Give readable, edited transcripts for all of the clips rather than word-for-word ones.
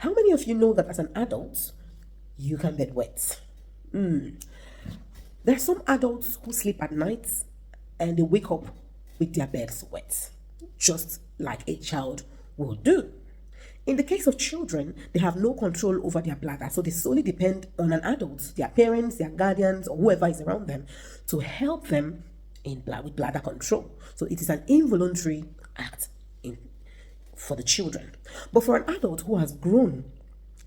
How many of you know that as an adult, you can bedwet? There are some adults who sleep at night and they wake up with their beds wet, just like a child will do. In the case of children, they have no control over their bladder, so they solely depend on an adult, their parents, their guardians, or whoever is around them to help them with bladder control. So it is an involuntary act for the children. But for an adult who has grown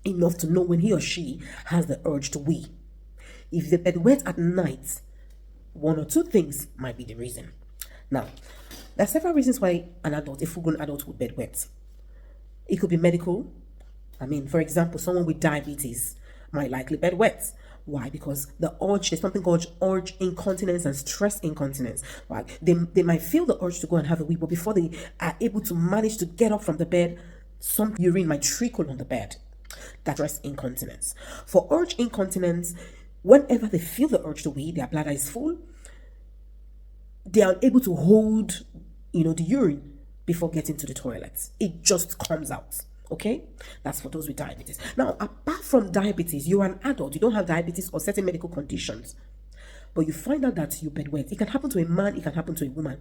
enough to know when he or she has the urge to wee, if they bedwet at night, one or two things might be the reason. Now, there are several reasons why a full-grown adult would bedwet. It could be medical. For example, someone with diabetes might likely bedwet. Why? Because there's something called urge incontinence and stress incontinence. Right? They might feel the urge to go and have a wee, but before they are able to manage to get up from the bed, some urine might trickle on the bed. That's stress incontinence. For urge incontinence, whenever they feel the urge to wee, their bladder is full, they are able to hold, the urine before getting to the toilet. It just comes out. Okay, that's for those with diabetes. Now, apart from diabetes, you're an adult, you don't have diabetes or certain medical conditions, but you find out that you bedwet. It can happen to a man, it can happen to a woman.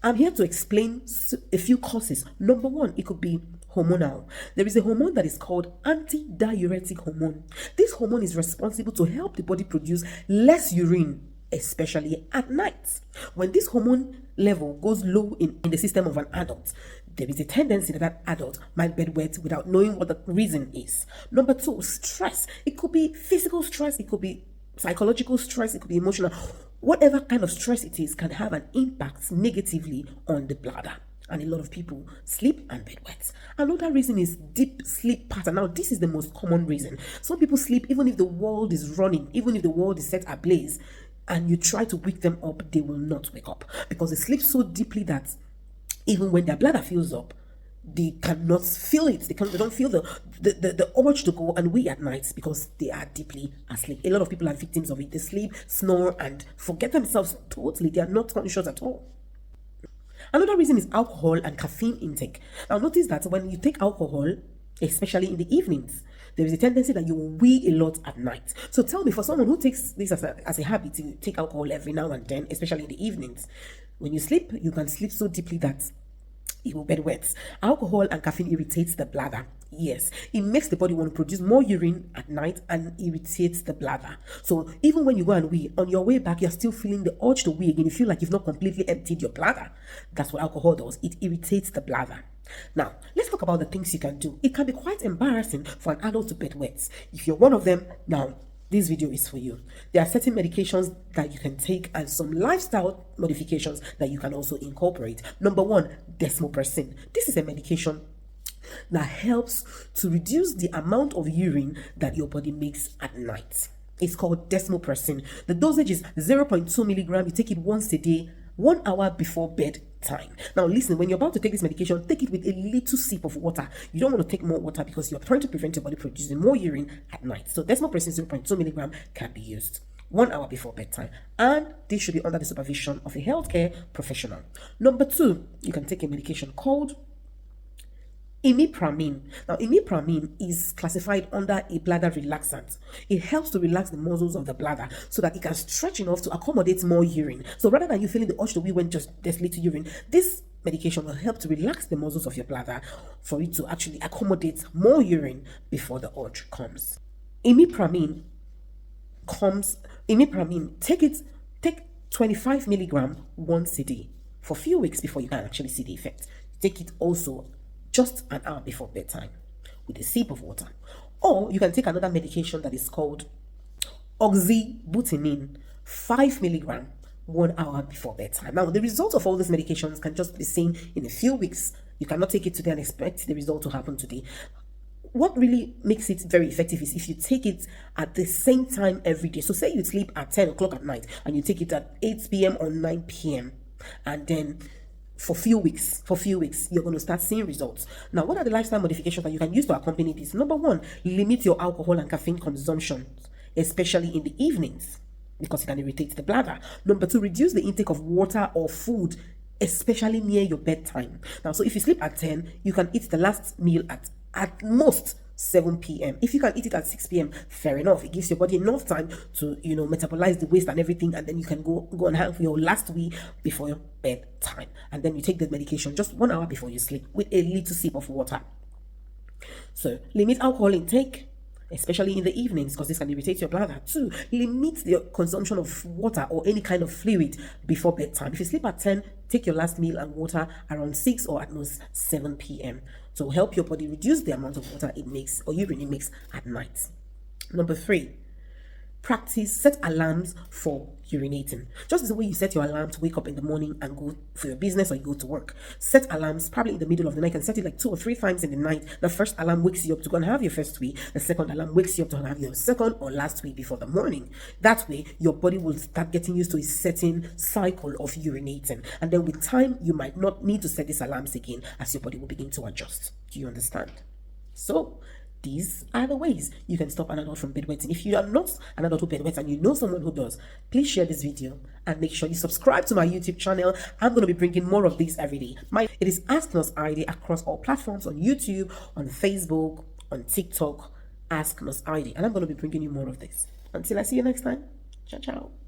I'm here to explain a few causes. Number one, it could be hormonal. There is a hormone that is called antidiuretic hormone. This hormone is responsible to help the body produce less urine, especially at night. When this hormone level goes low in the system of an adult, there is a tendency that adult might bedwet without knowing what the reason is. Number two, stress. It could be physical stress, it could be psychological stress, it could be emotional. Whatever kind of stress it is can have an impact negatively on the bladder. And a lot of people sleep and bedwet. Another reason is deep sleep pattern. Now, this is the most common reason. Some people sleep even if the world is running, even if the world is set ablaze, and you try to wake them up, they will not wake up because they sleep so deeply that even when their bladder fills up, they cannot feel it. They don't feel the urge to go and wee at night because they are deeply asleep. A lot of people are victims of it. They sleep, snore, and forget themselves totally. They are not conscious at all. Another reason is alcohol and caffeine intake. Now, notice that when you take alcohol, especially in the evenings, there is a tendency that you will wee a lot at night. So tell me, for someone who takes this as a habit to take alcohol every now and then, especially in the evenings, when you sleep, you can sleep so deeply that it will bedwet. Alcohol and caffeine irritates the bladder. Yes, it makes the body want to produce more urine at night and irritates the bladder. So even when you go and wee, on your way back, you're still feeling the urge to wee again. You feel like you've not completely emptied your bladder. That's what alcohol does. It irritates the bladder. Now, let's talk about the things you can do. It can be quite embarrassing for an adult to bedwet. If you're one of them, now, this video is for you. There are certain medications that you can take and some lifestyle modifications that you can also incorporate. Number one, desmopressin. This is a medication that helps to reduce the amount of urine that your body makes at night. It's called desmopressin. The dosage is 0.2 milligram. You take it once a day, 1 hour before bedtime. Now listen, when you're about to take this medication, take it with a little sip of water. You don't want to take more water because you're trying to prevent your body producing more urine at night. So desmopressin 0.2 milligram can be used 1 hour before bedtime, and this should be under the supervision of a healthcare professional. Number two, you can take a medication called imipramine. Now, imipramine is classified under a bladder relaxant. It helps to relax the muscles of the bladder so that it can stretch enough to accommodate more urine. So rather than you feeling the urge to wee when just there's little urine, this medication will help to relax the muscles of your bladder for it to actually accommodate more urine before the urge comes. Imipramine, take 25 milligram once a day for a few weeks before you can actually see the effect. Take it also just an hour before bedtime with a sip of water. Or you can take another medication that is called oxybutynin, 5 milligram, 1 hour before bedtime. Now, the result of all these medications can just be seen in a few weeks. You cannot take it today and expect the result to happen today. What really makes it very effective is if you take it at the same time every day. So say you sleep at 10 o'clock at night and you take it at 8 p.m. or 9 p.m. and then for a few weeks, you're going to start seeing results. Now, what are the lifestyle modifications that you can use to accompany this? Number one, limit your alcohol and caffeine consumption, especially in the evenings, because it can irritate the bladder. Number two, reduce the intake of water or food, especially near your bedtime. Now, so if you sleep at 10, you can eat the last meal at at most 7 p.m. If you can eat it at 6 p.m., fair enough. It gives your body enough time to, metabolize the waste and everything, and then you can go and have your last wee before your bedtime. And then you take the medication just 1 hour before you sleep with a little sip of water. So limit alcohol intake, especially in the evenings, because this can irritate your bladder. 2, limit the consumption of water or any kind of fluid before bedtime. If you sleep at 10, take your last meal and water around 6 or at most 7 p.m. to help your body reduce the amount of water it makes or urine it makes at night. Number 3, practice set alarms for urinating. Just the way you set your alarm to wake up in the morning and go for your business or you go to work. Set alarms probably in the middle of the night. You can set it like 2 or 3 times in the night. The first alarm wakes you up to go and have your first wee. The second alarm wakes you up to have your second or last wee before the morning. That way, your body will start getting used to a certain cycle of urinating. And then with time, you might not need to set these alarms again as your body will begin to adjust. Do you understand? So, these are the ways you can stop an adult from bedwetting. If you are not an adult who bedwets and you know someone who does, please share this video and make sure you subscribe to my YouTube channel. I'm going to be bringing more of these every day. It is Ask Nurse ID across all platforms, on YouTube, on Facebook, on TikTok. Ask Nurse ID, and I'm going to be bringing you more of this. Until I see you next time, ciao ciao.